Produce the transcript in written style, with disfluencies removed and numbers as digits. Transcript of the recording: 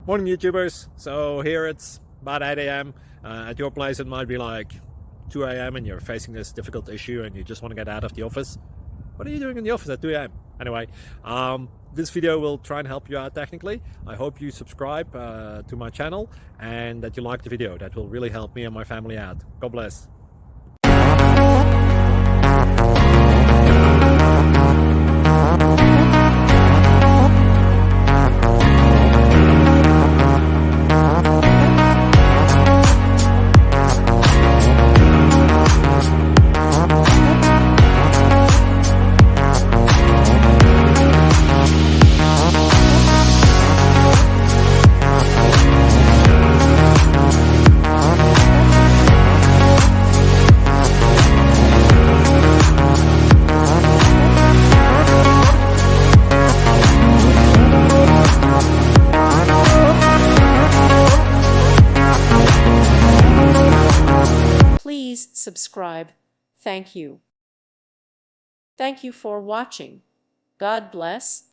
Morning YouTubers. So here it's about 8 a.m. At your place it might be like 2 a.m. and you're facing this difficult issue and you just want to get out of the office. What are you doing in the office at 2 a.m.? Anyway, this video will try and help you out technically. I hope you subscribe to my channel and that you like the video. That will really help me and my family out. God bless. Please subscribe. Thank you. Thank you for watching. God bless.